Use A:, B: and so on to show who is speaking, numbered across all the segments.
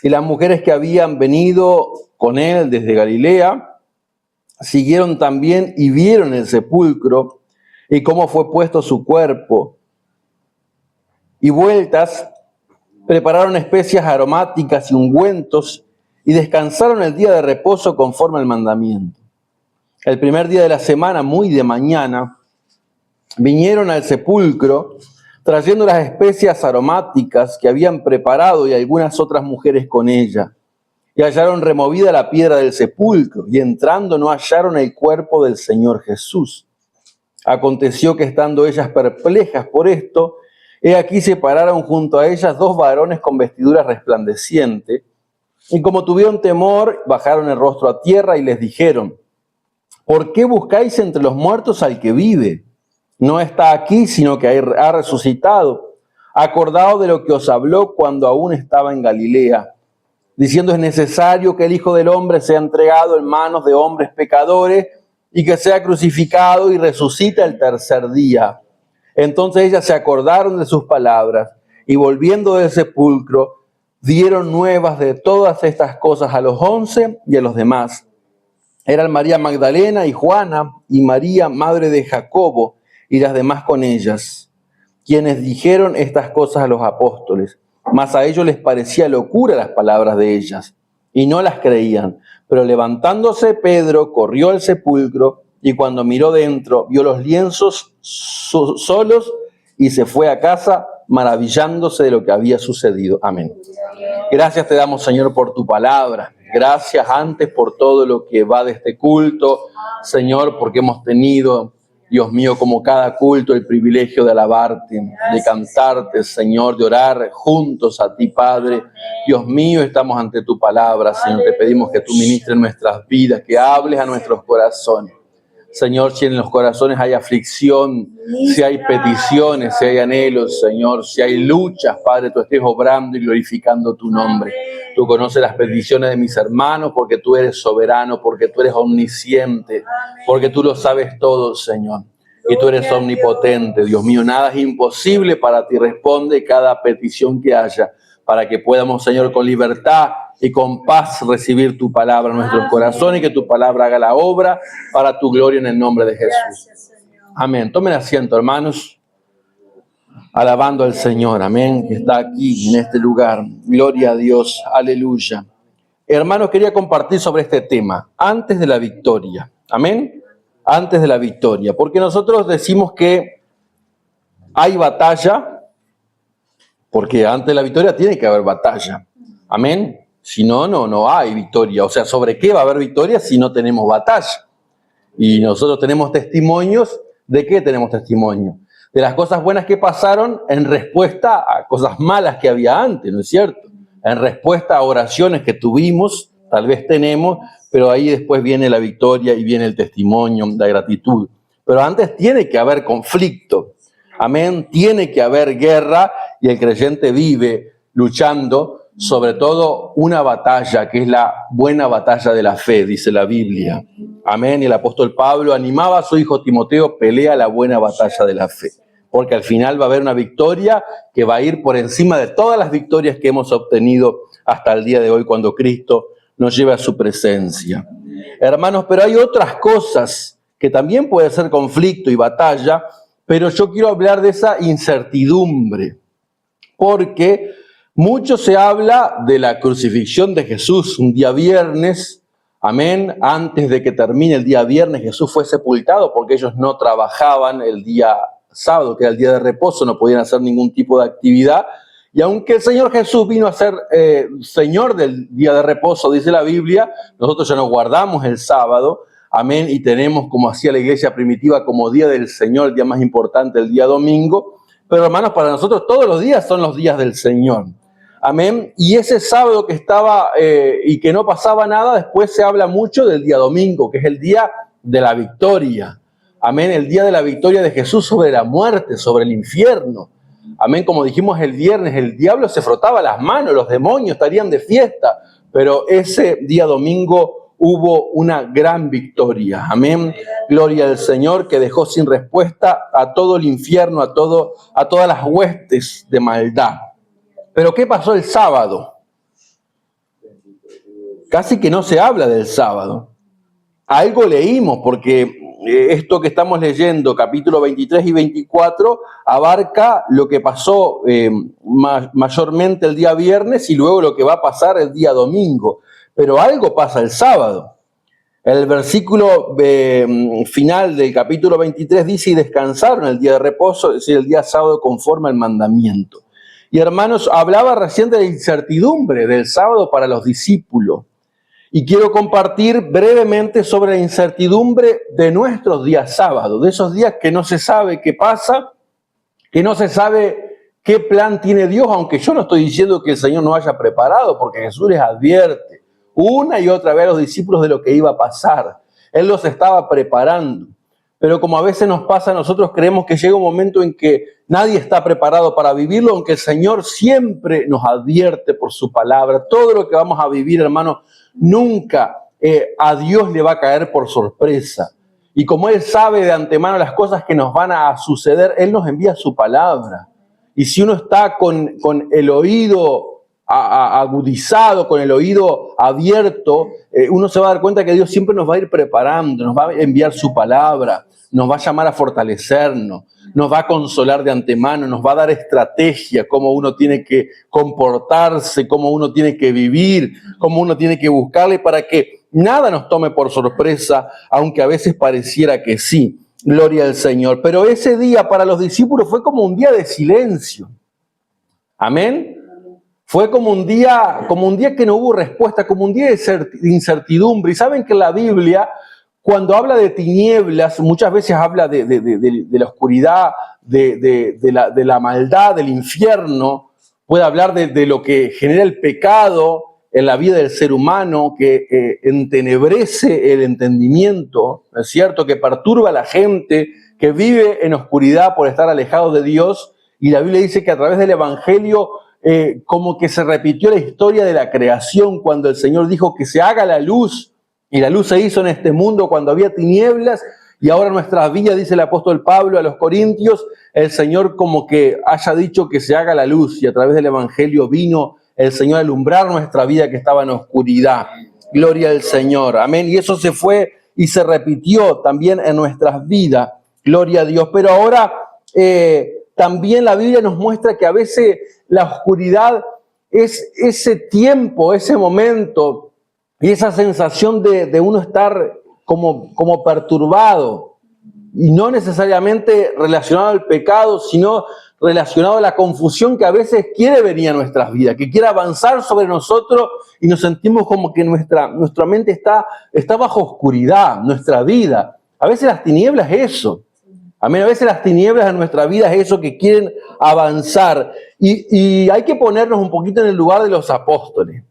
A: Y las mujeres que habían venido con él desde Galilea siguieron también y vieron el sepulcro y cómo fue puesto su cuerpo. Y vueltas, prepararon especias aromáticas y ungüentos y descansaron el día de reposo conforme al mandamiento. El primer día de la semana, muy de mañana, vinieron al sepulcro trayendo las especias aromáticas que habían preparado y algunas otras mujeres con ella. Y hallaron removida la piedra del sepulcro, y entrando no hallaron el cuerpo del Señor Jesús. Aconteció que estando ellas perplejas por esto, he aquí se pararon junto a ellas dos varones con vestiduras resplandecientes, y como tuvieron temor, bajaron el rostro a tierra y les dijeron: ¿por qué buscáis entre los muertos al que vive? No está aquí, sino que ha resucitado. Acordaos de lo que os habló cuando aún estaba en Galilea, diciendo: es necesario que el Hijo del Hombre sea entregado en manos de hombres pecadores y que sea crucificado y resucite el tercer día. Entonces ellas se acordaron de sus palabras y volviendo del sepulcro dieron nuevas de todas estas cosas a los 11 y a los demás. Eran María Magdalena y Juana y María, madre de Jacobo, y las demás con ellas, quienes dijeron estas cosas a los apóstoles. Mas a ellos les parecía locura las palabras de ellas, y no las creían. Pero levantándose Pedro, corrió al sepulcro, y cuando miró dentro, vio los lienzos solos, y se fue a casa, maravillándose de lo que había sucedido. Amén. Gracias te damos, Señor, por tu palabra. Gracias antes por todo lo que va de este culto, Señor, porque hemos tenido, Dios mío, como cada culto, el privilegio de alabarte, de cantarte, Señor, de orar juntos a ti, Padre. Dios mío, estamos ante tu palabra, Señor. Te pedimos que tú ministres nuestras vidas, que hables a nuestros corazones. Señor, si en los corazones hay aflicción, si hay peticiones, si hay anhelos, Señor, si hay luchas, Padre, tú estés obrando y glorificando tu nombre. Tú conoces las peticiones de mis hermanos porque tú eres soberano, porque tú eres omnisciente, porque tú lo sabes todo, Señor. Y tú eres omnipotente, Dios mío. Nada es imposible para ti. Responde cada petición que haya para que podamos, Señor, con libertad y con paz recibir tu palabra en nuestros corazones y que tu palabra haga la obra para tu gloria en el nombre de Jesús. Amén. Tomen asiento, hermanos, alabando al Señor. Amén. Que está aquí en este lugar. Gloria a Dios. Aleluya. Hermanos, quería compartir sobre este tema. Antes de la victoria. Amén. Antes de la victoria. Porque nosotros decimos que hay batalla. Porque antes de la victoria tiene que haber batalla. Amén. Si no, no hay victoria. O sea, ¿sobre qué va a haber victoria si no tenemos batalla? Y nosotros tenemos testimonios. ¿De qué tenemos testimonio? De las cosas buenas que pasaron en respuesta a cosas malas que había antes, ¿no es cierto? En respuesta a oraciones que tuvimos, tal vez tenemos, pero ahí después viene la victoria y viene el testimonio, la gratitud. Pero antes tiene que haber conflicto. Amén. Tiene que haber guerra y el creyente vive luchando, sobre todo una batalla que es la buena batalla de la fe, dice la Biblia. Amén. Y el apóstol Pablo animaba a su hijo Timoteo: pelea la buena batalla de la fe. Porque al final va a haber una victoria que va a ir por encima de todas las victorias que hemos obtenido hasta el día de hoy cuando Cristo nos lleva a su presencia. Hermanos, pero hay otras cosas que también puede ser conflicto y batalla, pero yo quiero hablar de esa incertidumbre, porque mucho se habla de la crucifixión de Jesús un día viernes, amén, antes de que termine el día viernes Jesús fue sepultado porque ellos no trabajaban el día sábado, que era el día de reposo, no podían hacer ningún tipo de actividad, y aunque el Señor Jesús vino a ser Señor del día de reposo, dice la Biblia, nosotros ya nos guardamos el sábado. Amén, y tenemos, como hacía la iglesia primitiva, como día del Señor, el día más importante, el día domingo. Pero hermanos, para nosotros todos los días son los días del Señor. Amén, y ese sábado que estaba y que no pasaba nada, después se habla mucho del día domingo, que es el día de la victoria. Amén, el día de la victoria de Jesús sobre la muerte, sobre el infierno. Amén, como dijimos el viernes, el diablo se frotaba las manos, los demonios estarían de fiesta, pero ese día domingo hubo una gran victoria. Amén. Gloria al Señor que dejó sin respuesta a todo el infierno, a todas las huestes de maldad. Pero ¿qué pasó el sábado? casi que no se habla del sábado. Algo leímos, porque esto que estamos leyendo, capítulo 23 y 24, abarca lo que pasó mayormente el día viernes y luego lo que va a pasar el día domingo. Pero algo pasa el sábado. El versículo final del capítulo 23 dice: y descansaron el día de reposo, es decir, el día sábado conforme al mandamiento. Y hermanos, hablaba recién de la incertidumbre del sábado para los discípulos. Y quiero compartir brevemente sobre la incertidumbre de nuestros días sábados, de esos días que no se sabe qué pasa, que no se sabe qué plan tiene Dios, aunque yo no estoy diciendo que el Señor no haya preparado, porque Jesús les advierte una y otra vez a los discípulos de lo que iba a pasar. Él los estaba preparando. Pero como a veces nos pasa, nosotros creemos que llega un momento en que nadie está preparado para vivirlo, aunque el Señor siempre nos advierte por su palabra. Todo lo que vamos a vivir, hermano, nunca a Dios le va a caer por sorpresa. Y como Él sabe de antemano las cosas que nos van a suceder, Él nos envía su palabra. Y si uno está con el oído agudizado, con el oído abierto, uno se va a dar cuenta que Dios siempre nos va a ir preparando, nos va a enviar su palabra, nos va a llamar a fortalecernos, nos va a consolar de antemano, nos va a dar estrategia, cómo uno tiene que comportarse, cómo uno tiene que vivir, cómo uno tiene que buscarle para que nada nos tome por sorpresa, aunque a veces pareciera que sí. Gloria al Señor. Pero ese día para los discípulos fue como un día de silencio. Amén. Fue como un día que no hubo respuesta, como un día de incertidumbre. Y saben que en la Biblia, cuando habla de tinieblas, muchas veces habla de la oscuridad, de la maldad, del infierno. Puede hablar de lo que genera el pecado en la vida del ser humano, que entenebrece el entendimiento, ¿no es cierto? Que perturba a la gente, que vive en oscuridad por estar alejado de Dios. Y la Biblia dice que a través del Evangelio como que se repitió la historia de la creación cuando el Señor dijo que se haga la luz, y la luz se hizo en este mundo cuando había tinieblas, y ahora en nuestras vidas, dice el apóstol Pablo a los Corintios, el Señor como que haya dicho que se haga la luz, y a través del Evangelio vino el Señor a alumbrar nuestra vida que estaba en oscuridad. Gloria al Señor, amén. Y eso se fue y se repitió también en nuestras vidas, gloria a Dios. Pero ahora también la Biblia nos muestra que a veces la oscuridad es ese tiempo, ese momento y esa sensación de uno estar como perturbado, y no necesariamente relacionado al pecado, sino relacionado a la confusión que a veces quiere venir a nuestras vidas, que quiere avanzar sobre nosotros y nos sentimos como que nuestra mente está bajo oscuridad, nuestra vida. A veces las tinieblas es eso. Amén. A veces las tinieblas de nuestra vida es eso, que quieren avanzar. Y hay que ponernos un poquito en el lugar de los apóstoles.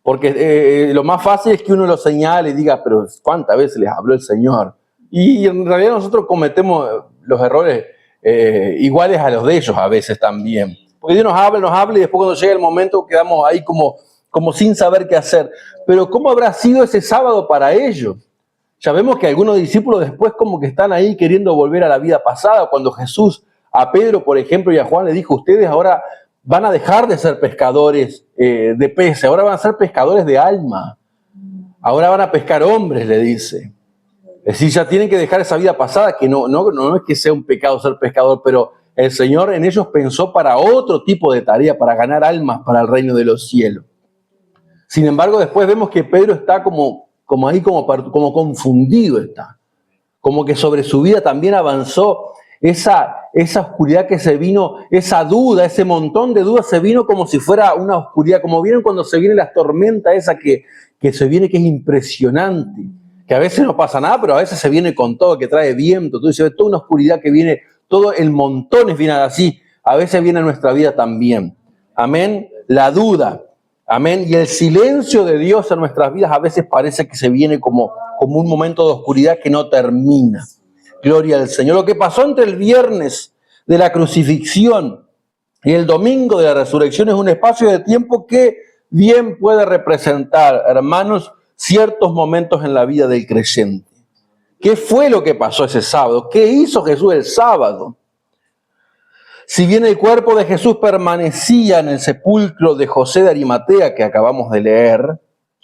A: Porque lo más fácil es que uno lo señale y diga, pero ¿cuántas veces les habló el Señor? Y en realidad nosotros cometemos los errores iguales a los de ellos a veces también. Porque Dios nos habla y después cuando llega el momento quedamos ahí como sin saber qué hacer. Pero ¿cómo habrá sido ese sábado para ellos? Ya vemos que algunos discípulos después como que están ahí queriendo volver a la vida pasada, cuando Jesús a Pedro, por ejemplo, y a Juan le dijo, ustedes ahora van a dejar de ser pescadores de peces, ahora van a ser pescadores de alma, ahora van a pescar hombres, le dice. Es decir, ya tienen que dejar esa vida pasada, que no es que sea un pecado ser pescador, pero el Señor en ellos pensó para otro tipo de tarea, para ganar almas para el reino de los cielos. Sin embargo, después vemos que Pedro está como confundido está, como que sobre su vida también avanzó esa oscuridad que se vino, esa duda, ese montón de dudas se vino como si fuera una oscuridad, como vienen cuando se viene la tormenta esa que se viene, que es impresionante, que a veces no pasa nada, pero a veces se viene con todo, que trae viento, tú dices, toda una oscuridad que viene, todo el montones viene así, a veces viene a nuestra vida también. Amén, la duda. Amén. Y el silencio de Dios en nuestras vidas a veces parece que se viene como un momento de oscuridad que no termina. Gloria al Señor. Lo que pasó entre el viernes de la crucifixión y el domingo de la resurrección es un espacio de tiempo que bien puede representar, hermanos, ciertos momentos en la vida del creyente. ¿Qué fue lo que pasó ese sábado? ¿Qué hizo Jesús el sábado? Si bien el cuerpo de Jesús permanecía en el sepulcro de José de Arimatea, que acabamos de leer,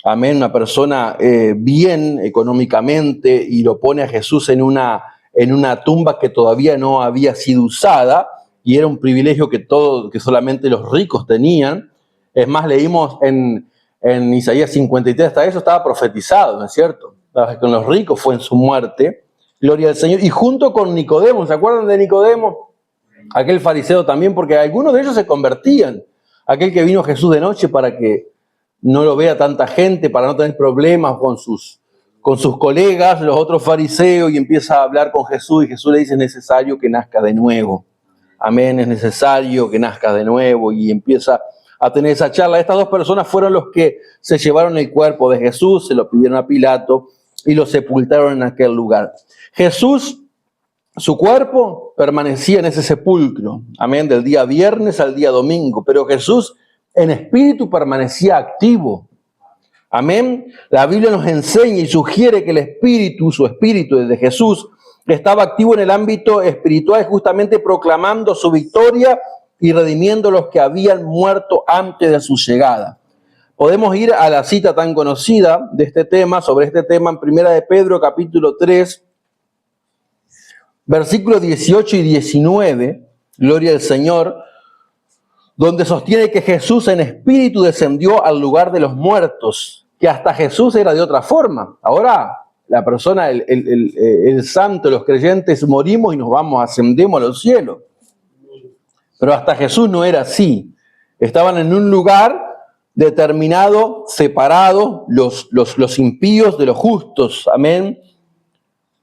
A: amén, una persona bien económicamente, y lo pone a Jesús en una tumba que todavía no había sido usada, y era un privilegio que solamente los ricos tenían. Es más, leímos en Isaías 53, hasta eso estaba profetizado, ¿no es cierto? Con los ricos fue en su muerte, gloria al Señor. Y junto con Nicodemo, ¿se acuerdan de Nicodemo? Aquel fariseo también, porque algunos de ellos se convertían. Aquel que vino a Jesús de noche para que no lo vea tanta gente, para no tener problemas con sus colegas, los otros fariseos, y empieza a hablar con Jesús, y Jesús le dice: es necesario que nazca de nuevo. Amén, es necesario que nazca de nuevo, y empieza a tener esa charla. Estas dos personas fueron los que se llevaron el cuerpo de Jesús, se lo pidieron a Pilato y lo sepultaron en aquel lugar. Jesús, su cuerpo permanecía en ese sepulcro, amén, del día viernes al día domingo, pero Jesús en espíritu permanecía activo. Amén. La Biblia nos enseña y sugiere que el espíritu, su espíritu de Jesús, estaba activo en el ámbito espiritual, justamente proclamando su victoria y redimiendo a los que habían muerto antes de su llegada. Podemos ir a la cita tan conocida de este tema, sobre este tema, en 1 de Pedro, capítulo 3, versículos 18 y 19, gloria al Señor, donde sostiene que Jesús en espíritu descendió al lugar de los muertos, que hasta Jesús era de otra forma. Ahora la persona, el santo, los creyentes morimos y nos vamos, ascendemos a los cielos. Pero hasta Jesús no era así. Estaban en un lugar determinado, separado, los impíos de los justos. Amén.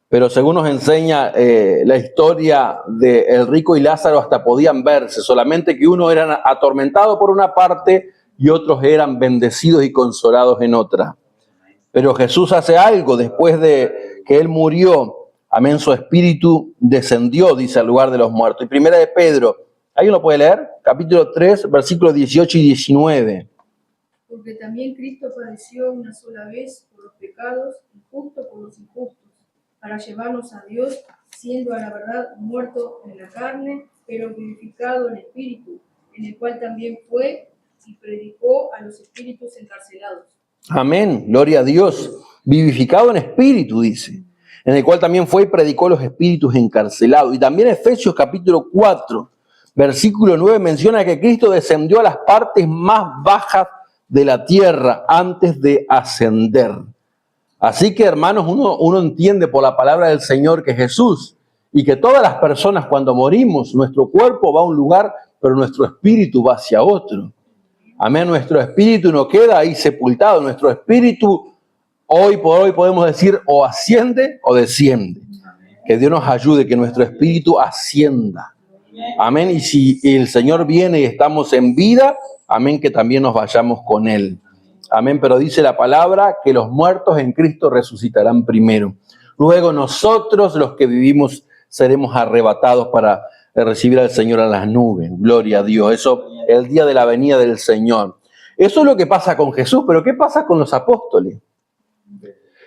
A: Pero según nos enseña la historia del rico y Lázaro, hasta podían verse, solamente que uno era atormentado por una parte y otros eran bendecidos y consolados en otra. Pero Jesús hace algo después de que Él murió. Amén, su espíritu descendió, dice, al lugar de los muertos. Y 1 de Pedro, ¿alguien lo puede leer? Capítulo 3, versículos 18 y 19.
B: Porque también Cristo padeció una sola vez por los pecados y justo por los injustos, para llevarnos a Dios, siendo a la verdad muerto en la carne, pero vivificado en espíritu, en el cual también fue y predicó a los espíritus encarcelados.
A: Amén, gloria a Dios. Vivificado en espíritu, dice, en el cual también fue y predicó a los espíritus encarcelados. Y también Efesios capítulo 4, versículo 9, menciona que Cristo descendió a las partes más bajas de la tierra antes de ascender. Así que, hermanos, uno entiende por la palabra del Señor que Jesús, y que todas las personas cuando morimos, nuestro cuerpo va a un lugar, pero nuestro espíritu va hacia otro. Amén, nuestro espíritu no queda ahí sepultado, nuestro espíritu hoy por hoy podemos decir o asciende o desciende. Que Dios nos ayude, que nuestro espíritu ascienda. Amén, y si el Señor viene y estamos en vida, amén, que también nos vayamos con Él. Amén, pero dice la palabra que los muertos en Cristo resucitarán primero. Luego nosotros, los que vivimos, seremos arrebatados para recibir al Señor a las nubes. Gloria a Dios. Eso, el día de la venida del Señor. Eso es lo que pasa con Jesús, pero ¿qué pasa con los apóstoles?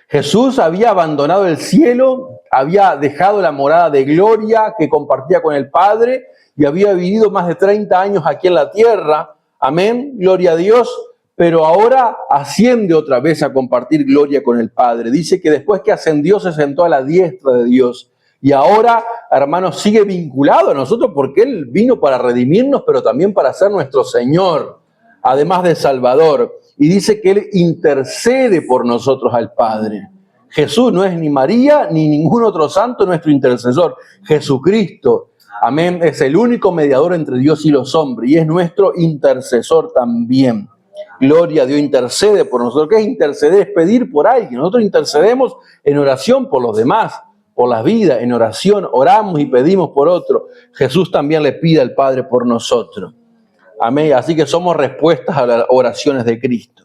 A: Jesús había abandonado el cielo, había dejado la morada de gloria que compartía con el Padre y había vivido más de 30 años aquí en la tierra. Amén, gloria a Dios. Pero ahora asciende otra vez a compartir gloria con el Padre. Dice que después que ascendió se sentó a la diestra de Dios. Y ahora, hermanos, sigue vinculado a nosotros porque Él vino para redimirnos, pero también para ser nuestro Señor, además de Salvador. Y dice que Él intercede por nosotros al Padre. Jesús no es ni María ni ningún otro santo nuestro intercesor. Jesucristo, amén, es el único mediador entre Dios y los hombres y es nuestro intercesor también. Gloria a Dios, intercede por nosotros. ¿Qué es interceder? Es pedir por alguien. Nosotros intercedemos en oración por los demás, por las vidas. En oración oramos y pedimos por otro. Jesús también le pide al Padre por nosotros. Amén. Así que somos respuestas a las oraciones de Cristo.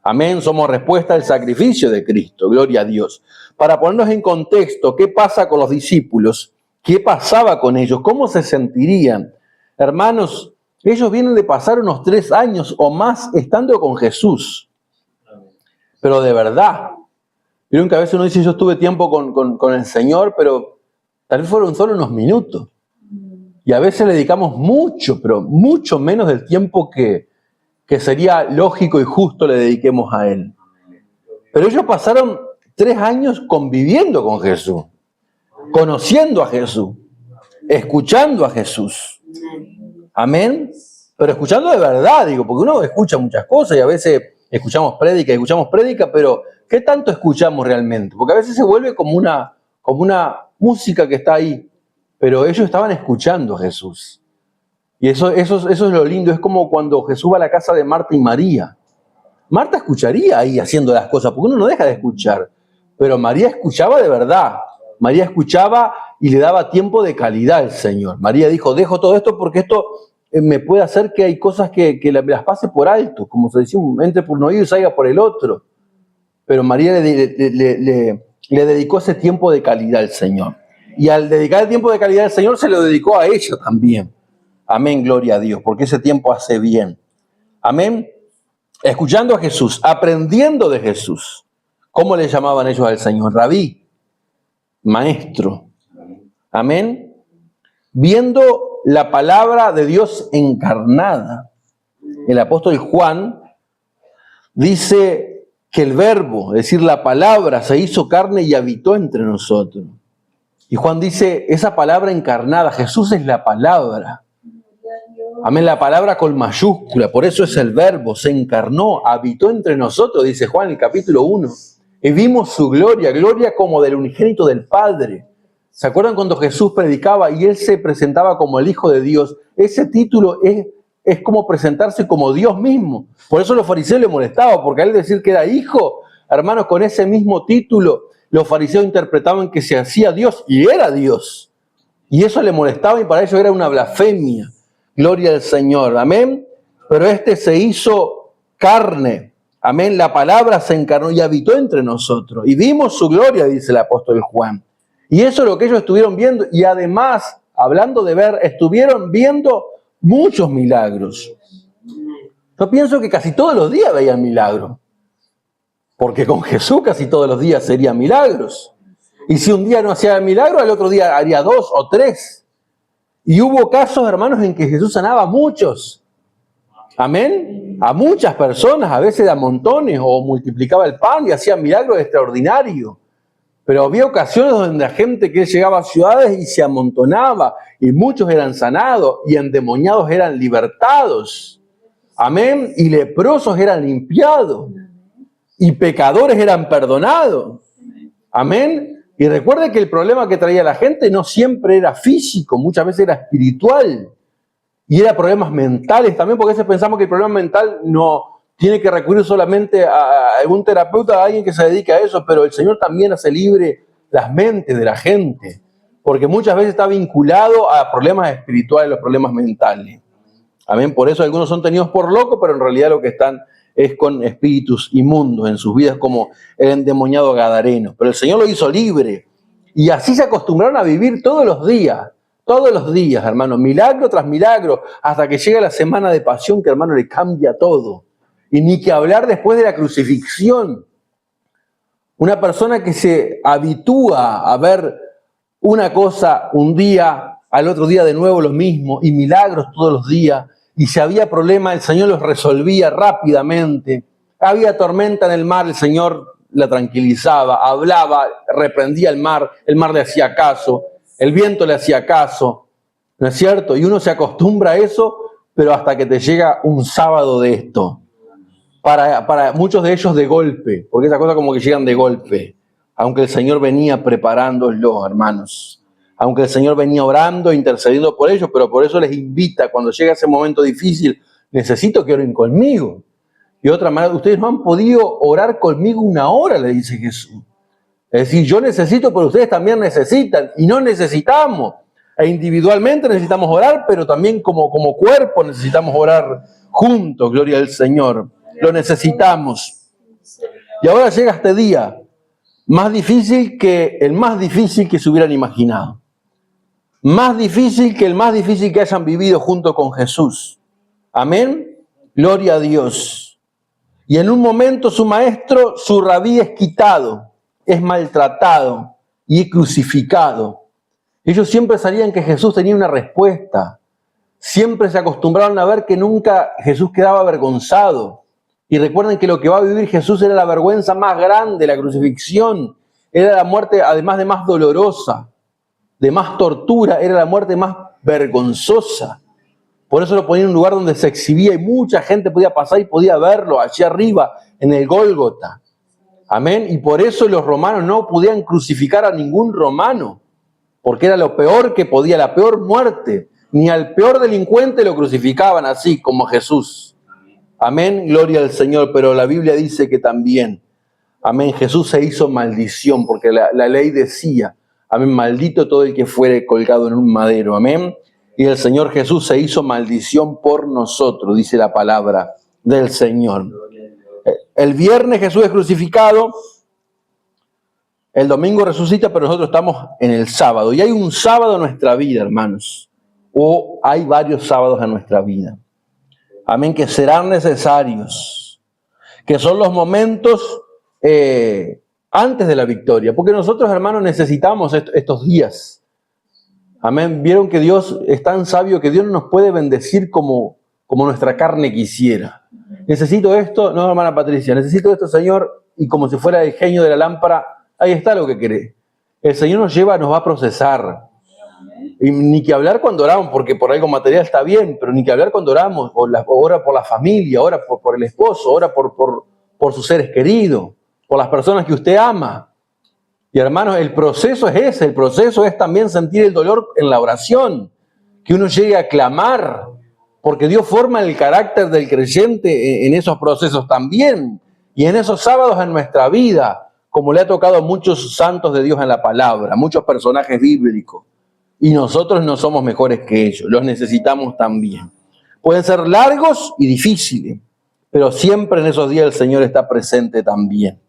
A: Amén. Somos respuesta al sacrificio de Cristo. Gloria a Dios. Para ponernos en contexto, ¿qué pasa con los discípulos? ¿Qué pasaba con ellos? ¿Cómo se sentirían? Hermanos, ellos vienen de pasar unos 3 años o más estando con Jesús. Pero de verdad. Vieron que a veces uno dice, yo estuve tiempo con el Señor, pero tal vez fueron solo unos minutos. Y a veces le dedicamos mucho, pero mucho menos del tiempo que sería lógico y justo le dediquemos a Él. Pero ellos pasaron 3 años conviviendo con Jesús, conociendo a Jesús, escuchando a Jesús. Amén. Pero escuchando de verdad, digo, porque uno escucha muchas cosas y a veces escuchamos prédica, pero ¿qué tanto escuchamos realmente? Porque a veces se vuelve como una música que está ahí, pero ellos estaban escuchando a Jesús. Y eso es lo lindo, es como cuando Jesús va a la casa de Marta y María. Marta escucharía ahí haciendo las cosas, porque uno no deja de escuchar, pero María escuchaba de verdad. María escuchaba y le daba tiempo de calidad al Señor. María dijo, dejo todo esto porque esto me puede hacer que hay cosas que las pase por alto, como se decía, entre por un oído y salga por el otro. Pero María le dedicó ese tiempo de calidad al Señor. Y al dedicar el tiempo de calidad al Señor, se lo dedicó a ella también. Amén, gloria a Dios, porque ese tiempo hace bien. Amén. Escuchando a Jesús, aprendiendo de Jesús. ¿Cómo le llamaban ellos al Señor? Rabí, maestro. Amén. Viendo la palabra de Dios encarnada. El apóstol Juan dice que el verbo, es decir, la palabra, se hizo carne y habitó entre nosotros. Y Juan dice, esa palabra encarnada, Jesús es la palabra. Amén, la palabra con mayúscula, por eso es el verbo, se encarnó, habitó entre nosotros, dice Juan en el capítulo 1. Y vimos su gloria, gloria como del unigénito del Padre. ¿Se acuerdan cuando Jesús predicaba y Él se presentaba como el Hijo de Dios? Ese título es como presentarse como Dios mismo. Por eso los fariseos le molestaban, porque al decir que era hijo, hermanos, con ese mismo título, los fariseos interpretaban que se hacía Dios y era Dios. Y eso le molestaba y para ellos era una blasfemia. Gloria al Señor, amén. Pero se hizo carne, amén. La palabra se encarnó y habitó entre nosotros. Y vimos su gloria, dice el apóstol Juan. Y eso es lo que ellos estuvieron viendo. Y además, hablando de ver, estuvieron viendo muchos milagros. Yo pienso que casi todos los días veían milagros. Porque con Jesús casi todos los días serían milagros. Y si un día no hacía milagro, al otro día haría 2 o 3. Y hubo casos, hermanos, en que Jesús sanaba a muchos. Amén. A muchas personas, a veces a montones, o multiplicaba el pan y hacía milagros extraordinarios. Pero había ocasiones donde la gente que llegaba a ciudades y se amontonaba, y muchos eran sanados, y endemoniados eran libertados. Amén. Y leprosos eran limpiados, y pecadores eran perdonados. Amén. Y recuerde que el problema que traía la gente no siempre era físico, muchas veces era espiritual. Y era problemas mentales también, porque a veces pensamos que el problema mental no tiene que recurrir solamente a algún terapeuta, a alguien que se dedique a eso, pero el Señor también hace libre las mentes de la gente, porque muchas veces está vinculado a problemas espirituales, los problemas mentales. Amén. Por eso algunos son tenidos por locos, pero en realidad lo que están es con espíritus inmundos en sus vidas, como el endemoniado gadareno. Pero el Señor lo hizo libre. Y así se acostumbraron a vivir todos los días, hermano, milagro tras milagro, hasta que llega la semana de pasión, que, hermano, le cambia todo. Y ni que hablar después de la crucifixión. Una persona que se habitúa a ver una cosa un día, al otro día de nuevo lo mismo, y milagros todos los días. Y si había problema, el Señor los resolvía rápidamente. Había tormenta en el mar, el Señor la tranquilizaba, hablaba, reprendía el mar le hacía caso, el viento le hacía caso, ¿no es cierto? Y uno se acostumbra a eso, pero hasta que te llega un sábado de esto. Para muchos de ellos de golpe, porque esas cosas como que llegan de golpe, aunque el Señor venía preparándolos, hermanos. Aunque el Señor venía orando, intercediendo por ellos, pero por eso les invita, cuando llega ese momento difícil, necesito que oren conmigo. Y de otra manera, ustedes no han podido orar conmigo 1 hora, le dice Jesús. Es decir, yo necesito, pero ustedes también necesitan, y no necesitamos. E individualmente necesitamos orar, pero también como cuerpo necesitamos orar juntos, gloria al Señor. Lo necesitamos. Y ahora llega este día, más difícil que el más difícil que se hubieran imaginado. Más difícil que el más difícil que hayan vivido junto con Jesús. Amén. Gloria a Dios. Y en un momento su maestro, su rabí, es quitado, es maltratado y crucificado. Ellos siempre sabían que Jesús tenía una respuesta. Siempre se acostumbraron a ver que nunca Jesús quedaba avergonzado. Y recuerden que lo que va a vivir Jesús era la vergüenza más grande, la crucifixión. Era la muerte, además de más dolorosa, de más tortura, era la muerte más vergonzosa. Por eso lo ponía en un lugar donde se exhibía y mucha gente podía pasar y podía verlo allí arriba, en el Gólgota. Amén. Y por eso los romanos no podían crucificar a ningún romano, porque era lo peor que podía, la peor muerte. Ni al peor delincuente lo crucificaban así como Jesús. Amén, gloria al Señor. Pero la Biblia dice que también, amén, Jesús se hizo maldición, porque la ley decía, amén, maldito todo el que fuere colgado en un madero, amén. Y el Señor Jesús se hizo maldición por nosotros, dice la palabra del Señor. El viernes Jesús es crucificado, el domingo resucita, pero nosotros estamos en el sábado. Y hay un sábado en nuestra vida, hermanos, o hay varios sábados en nuestra vida. Amén, que serán necesarios, que son los momentos antes de la victoria, porque nosotros, hermanos, necesitamos estos días. Amén, vieron que Dios es tan sabio que Dios no nos puede bendecir como nuestra carne quisiera. Necesito esto, no, hermana Patricia, necesito esto, Señor, y como si fuera el genio de la lámpara, ahí está lo que querés. El Señor nos va a procesar. Y ni que hablar cuando oramos, porque por algo material está bien, pero ni que hablar cuando oramos, ora por la familia, ora por el esposo, ora por sus seres queridos, por las personas que usted ama. Y hermanos, el proceso es ese, el proceso es también sentir el dolor en la oración, que uno llegue a clamar, porque Dios forma el carácter del creyente en esos procesos también, y en esos sábados en nuestra vida, como le ha tocado a muchos santos de Dios en la palabra, muchos personajes bíblicos. Y nosotros no somos mejores que ellos, los necesitamos también. Pueden ser largos y difíciles, pero siempre en esos días el Señor está presente también,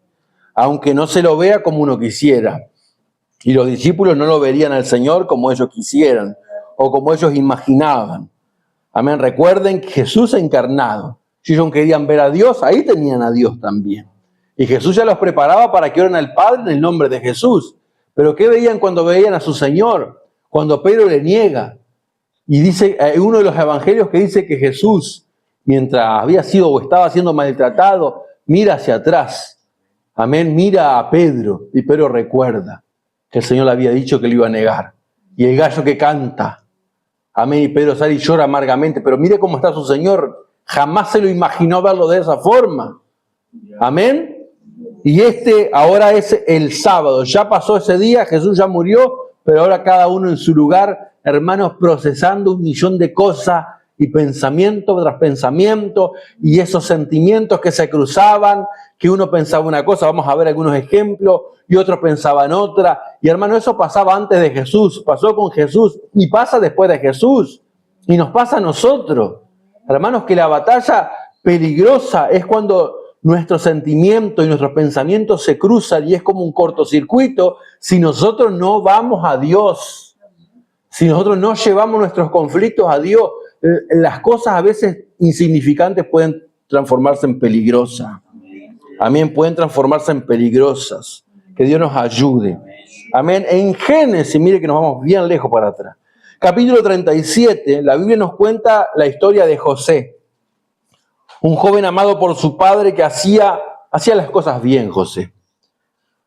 A: aunque no se lo vea como uno quisiera. Y los discípulos no lo verían al Señor como ellos quisieran o como ellos imaginaban. Amén, recuerden que Jesús encarnado, si ellos querían ver a Dios, ahí tenían a Dios también. Y Jesús ya los preparaba para que oren al Padre en el nombre de Jesús. Pero ¿qué veían cuando veían a su Señor? Cuando Pedro le niega, y dice uno de los evangelios que dice que Jesús, mientras había sido o estaba siendo maltratado, mira hacia atrás. Amén, mira a Pedro, y Pedro recuerda que el Señor le había dicho que lo iba a negar. Y el gallo que canta, amén, y Pedro sale y llora amargamente, pero mire cómo está su Señor, jamás se lo imaginó verlo de esa forma. Amén. Y ahora es el sábado, ya pasó ese día, Jesús ya murió, pero ahora cada uno en su lugar, hermanos, procesando 1.000.000 de cosas y pensamiento tras pensamiento y esos sentimientos que se cruzaban, que uno pensaba una cosa, vamos a ver algunos ejemplos, y otros pensaban otra. Y hermano, eso pasaba antes de Jesús, pasó con Jesús y pasa después de Jesús y nos pasa a nosotros. Hermanos, que la batalla peligrosa es cuando nuestros sentimientos y nuestros pensamientos se cruzan y es como un cortocircuito si nosotros no vamos a Dios, si nosotros no llevamos nuestros conflictos a Dios. Las cosas a veces insignificantes pueden transformarse en peligrosas. Amén, pueden transformarse en peligrosas. Que Dios nos ayude. Amén. En Génesis, mire que nos vamos bien lejos para atrás. Capítulo 37, la Biblia nos cuenta la historia de José. Un joven amado por su padre que hacía las cosas bien, José.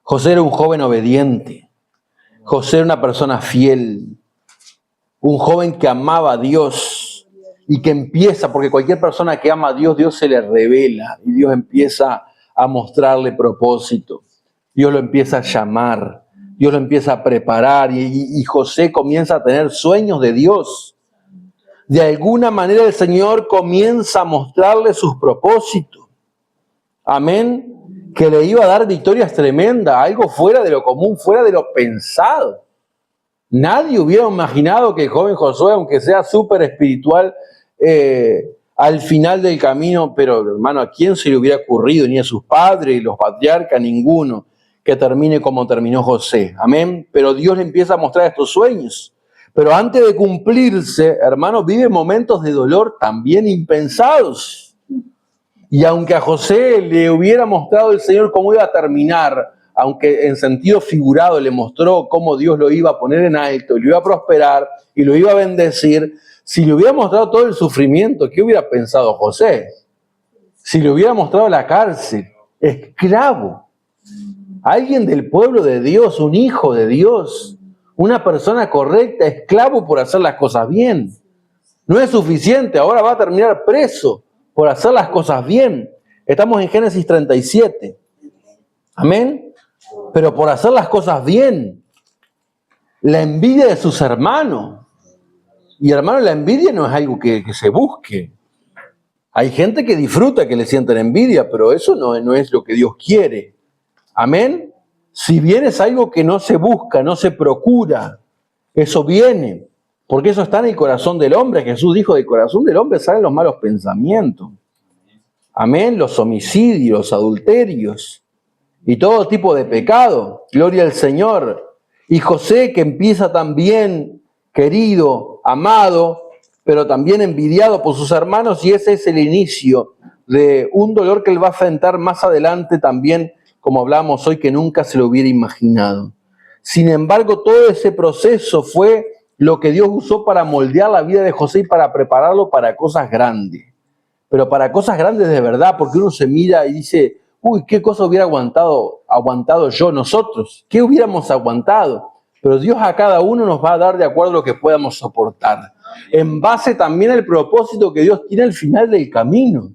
A: José era un joven obediente. José era una persona fiel. Un joven que amaba a Dios y que empieza, porque cualquier persona que ama a Dios, Dios se le revela y Dios empieza a mostrarle propósito. Dios lo empieza a llamar, Dios lo empieza a preparar y José comienza a tener sueños de Dios. De alguna manera el Señor comienza a mostrarle sus propósitos. Amén. Que le iba a dar victorias tremendas, algo fuera de lo común, fuera de lo pensado. Nadie hubiera imaginado que el joven Josué, aunque sea súper espiritual, al final del camino, pero hermano, ¿a quién se le hubiera ocurrido? Ni a sus padres, los patriarcas, ninguno, que termine como terminó José. Amén. Pero Dios le empieza a mostrar estos sueños. Pero antes de cumplirse, hermano, vive momentos de dolor también impensados. Y aunque a José le hubiera mostrado el Señor cómo iba a terminar, aunque en sentido figurado le mostró cómo Dios lo iba a poner en alto, y lo iba a prosperar y lo iba a bendecir, si le hubiera mostrado todo el sufrimiento, ¿qué hubiera pensado José? Si le hubiera mostrado la cárcel, esclavo, alguien del pueblo de Dios, un hijo de Dios, una persona correcta, esclavo por hacer las cosas bien. No es suficiente, ahora va a terminar preso por hacer las cosas bien. Estamos en Génesis 37. Amén. Pero por hacer las cosas bien. La envidia de sus hermanos. Y hermano, la envidia no es algo que se busque. Hay gente que disfruta que le sientan envidia, pero eso no es lo que Dios quiere. Amén. Si bien es algo que no se busca, no se procura, eso viene. Porque eso está en el corazón del hombre. Jesús dijo, del corazón del hombre salen los malos pensamientos. Amén. Los homicidios, los adulterios y todo tipo de pecado. Gloria al Señor. Y José, que empieza también querido, amado, pero también envidiado por sus hermanos, y ese es el inicio de un dolor que él va a enfrentar más adelante también, como hablamos hoy, que nunca se lo hubiera imaginado. Sin embargo, todo ese proceso fue lo que Dios usó para moldear la vida de José y para prepararlo para cosas grandes. Pero para cosas grandes de verdad, porque uno se mira y dice, uy, ¿qué cosa hubiera aguantado yo, nosotros? ¿Qué hubiéramos aguantado? Pero Dios a cada uno nos va a dar de acuerdo a lo que podamos soportar. En base también al propósito que Dios tiene al final del camino.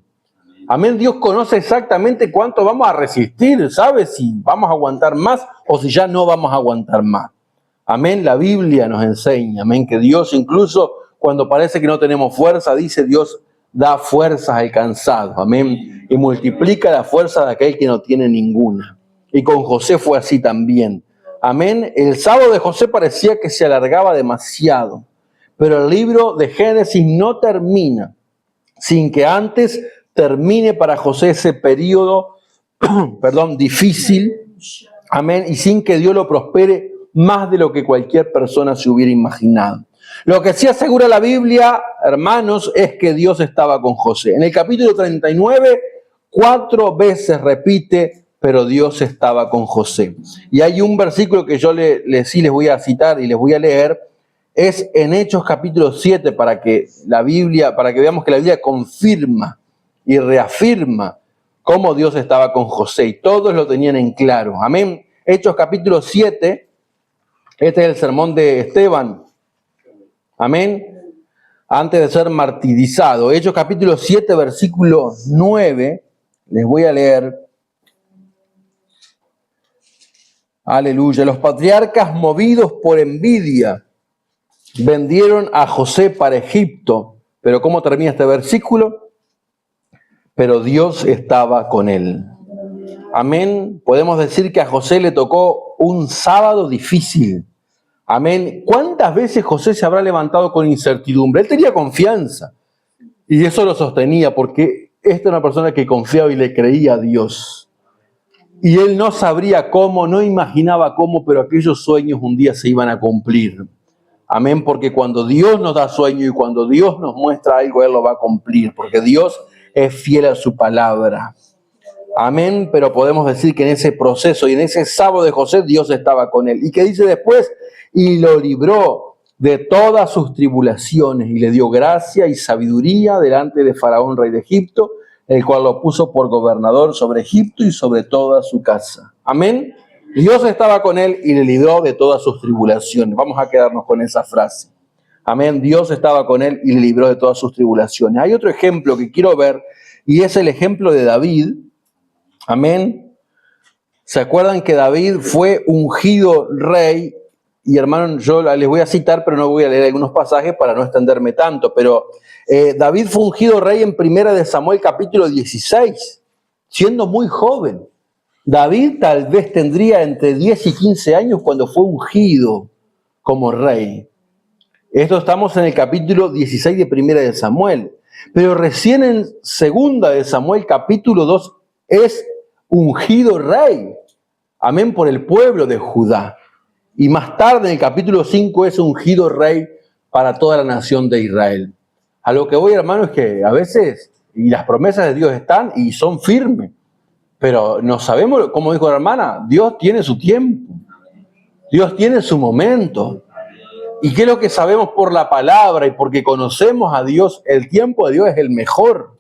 A: Amén, Dios conoce exactamente cuánto vamos a resistir, sabe si vamos a aguantar más o si ya no vamos a aguantar más. Amén, la Biblia nos enseña, amén, que Dios incluso cuando parece que no tenemos fuerza, dice Dios, da fuerzas al cansado, amén, y multiplica la fuerza de aquel que no tiene ninguna. Y con José fue así también. Amén, el sábado de José parecía que se alargaba demasiado, pero el libro de Génesis no termina sin que antes termine para José ese periodo, difícil, amén, y sin que Dios lo prospere más de lo que cualquier persona se hubiera imaginado. Lo que sí asegura la Biblia, hermanos, es que Dios estaba con José. En el capítulo 39, 4 veces repite, pero Dios estaba con José. Y hay un versículo que yo sí les voy a citar y les voy a leer, es en Hechos capítulo 7, para que veamos que la Biblia confirma y reafirma cómo Dios estaba con José. Y todos lo tenían en claro. Amén. Hechos capítulo 7, este es el sermón de Esteban. Amén. Antes de ser martirizado. Hechos capítulo 7, versículo 9. Les voy a leer. Aleluya. Los patriarcas, movidos por envidia, vendieron a José para Egipto. Pero ¿cómo termina este versículo? Pero Dios estaba con él. Amén. Podemos decir que a José le tocó un sábado difícil. Amén. ¿Cuántas veces José se habrá levantado con incertidumbre? Él tenía confianza y eso lo sostenía porque esta era una persona que confiaba y le creía a Dios. Y él no sabría cómo, no imaginaba cómo, pero aquellos sueños un día se iban a cumplir. Amén, porque cuando Dios nos da sueño y cuando Dios nos muestra algo, Él lo va a cumplir, porque Dios es fiel a su palabra. Amén, pero podemos decir que en ese proceso y en ese sábado de José, Dios estaba con él. ¿Y qué dice después? Y lo libró de todas sus tribulaciones y le dio gracia y sabiduría delante de Faraón, rey de Egipto, el cual lo puso por gobernador sobre Egipto y sobre toda su casa. Amén. Dios estaba con él y le libró de todas sus tribulaciones. Vamos a quedarnos con esa frase. Amén. Dios estaba con él y le libró de todas sus tribulaciones. Hay otro ejemplo que quiero ver y es el ejemplo de David. Amén. ¿Se acuerdan que David fue ungido rey? Y hermano, yo les voy a citar, pero no voy a leer algunos pasajes para no extenderme tanto. Pero David fue ungido rey en 1 de Samuel capítulo 16, siendo muy joven. David tal vez tendría entre 10 y 15 años cuando fue ungido como rey. Esto estamos en el capítulo 16 de 1 de Samuel. Pero recién en 2 de Samuel capítulo 2 es ungido rey. Amén, por el pueblo de Judá. Y más tarde en el capítulo 5 es ungido rey para toda la nación de Israel. A lo que voy, hermano, es que a veces, y las promesas de Dios están y son firmes, pero no sabemos, como dijo la hermana, Dios tiene su tiempo. Dios tiene su momento. ¿Y qué es lo que sabemos por la palabra y porque conocemos a Dios? El tiempo de Dios es el mejor.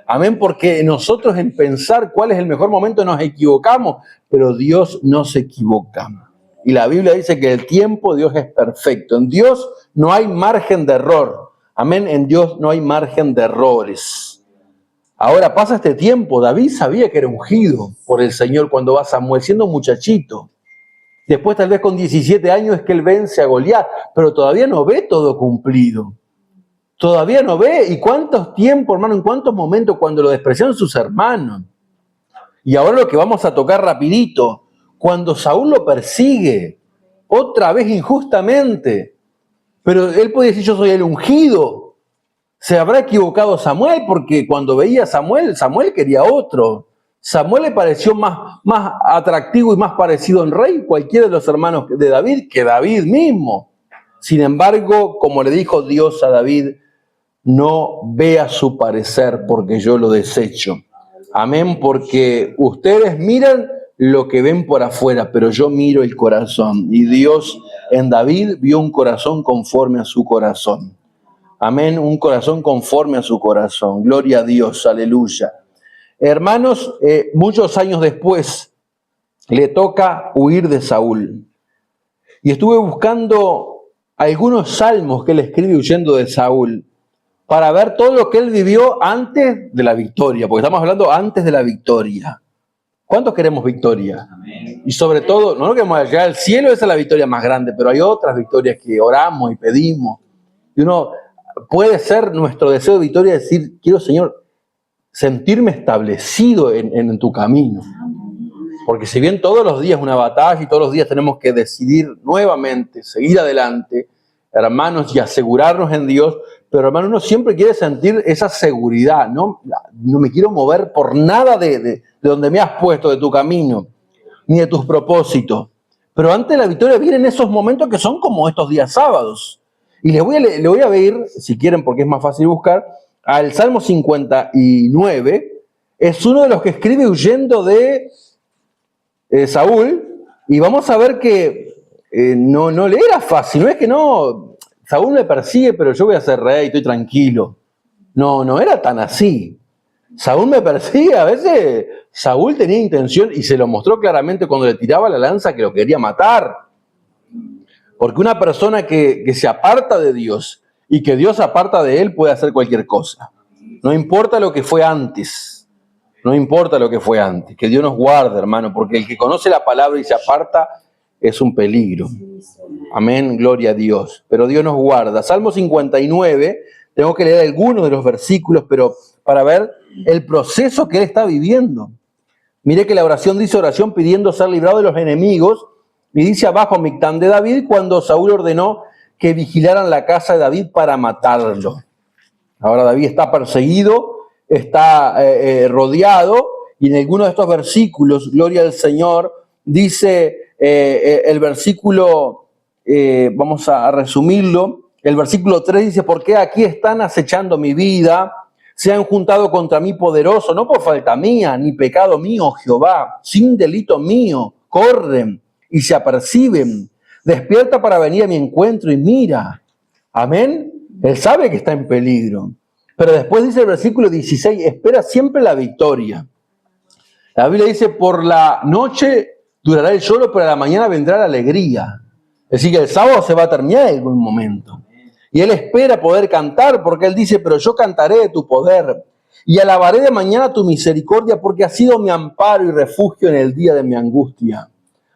A: Amén, porque nosotros en pensar cuál es el mejor momento nos equivocamos, pero Dios no se equivoca. Y la Biblia dice que el tiempo de Dios es perfecto. En Dios no hay margen de error. Amén, en Dios no hay margen de errores. Ahora pasa este tiempo. David sabía que era ungido por el Señor cuando va a Samuel, siendo un muchachito. Después tal vez con 17 años es que él vence a Goliat, pero todavía no ve todo cumplido. Todavía no ve. ¿Y cuántos tiempos, hermano, en cuántos momentos cuando lo despreciaron sus hermanos? Y ahora lo que vamos a tocar rapidito, cuando Saúl lo persigue, otra vez injustamente. Pero él puede decir, yo soy el ungido. Se habrá equivocado Samuel, porque cuando veía a Samuel, Samuel quería otro. Samuel le pareció más atractivo y más parecido en rey cualquiera de los hermanos de David que David mismo. Sin embargo, como le dijo Dios a David, no vea su parecer porque yo lo desecho. Amén, porque ustedes miran lo que ven por afuera, pero yo miro el corazón. Y Dios en David vio un corazón conforme a su corazón. Amén, un corazón conforme a su corazón. Gloria a Dios, aleluya. Hermanos, muchos años después le toca huir de Saúl. Y estuve buscando algunos salmos que él escribe huyendo de Saúl para ver todo lo que él vivió antes de la victoria, porque estamos hablando antes de la victoria. ¿Cuántos queremos victoria? Amén. Y sobre todo, no queremos llegar al cielo, esa es la victoria más grande, pero hay otras victorias que oramos y pedimos. Y uno puede ser nuestro deseo de victoria decir, quiero, Señor, sentirme establecido en tu camino. Porque si bien todos los días es una batalla y todos los días tenemos que decidir nuevamente, seguir adelante, hermanos, y asegurarnos en Dios, pero hermano, uno siempre quiere sentir esa seguridad, ¿no? No me quiero mover por nada de donde me has puesto, de tu camino, ni de tus propósitos. Pero antes de la victoria vienen esos momentos que son como estos días sábados. Y le voy a ver, si quieren, porque es más fácil buscar, al Salmo 59, es uno de los que escribe huyendo de Saúl, y vamos a ver que no le era fácil, no es que no, Saúl me persigue, pero yo voy a ser rey, estoy tranquilo. No era tan así. Saúl me persigue, a veces Saúl tenía intención, y se lo mostró claramente cuando le tiraba la lanza, que lo quería matar. Porque una persona que se aparta de Dios y que Dios aparta de él puede hacer cualquier cosa. No importa lo que fue antes. No importa lo que fue antes. Que Dios nos guarde, hermano, porque el que conoce la palabra y se aparta es un peligro. Amén, gloria a Dios. Pero Dios nos guarda. Salmo 59, tengo que leer algunos de los versículos, pero para ver el proceso que él está viviendo. Mire que la oración dice oración pidiendo ser librado de los enemigos. Y dice abajo, Mictán de David, cuando Saúl ordenó que vigilaran la casa de David para matarlo. Ahora David está perseguido, está rodeado, y en alguno de estos versículos, gloria al Señor, dice el versículo, vamos a resumirlo, el versículo 3 dice, ¿por qué aquí están acechando mi vida? Se han juntado contra mí poderosos, no por falta mía, ni pecado mío, Jehová, sin delito mío, corren y se aperciben. Despierta para venir a mi encuentro y mira. Amén. Él sabe que está en peligro. Pero después dice el versículo 16, espera siempre la victoria. La Biblia dice, por la noche durará el lloro, pero a la mañana vendrá la alegría. Es decir, que el sábado se va a terminar en algún momento. Y él espera poder cantar, porque él dice, pero yo cantaré de tu poder y alabaré de mañana tu misericordia, porque has sido mi amparo y refugio en el día de mi angustia.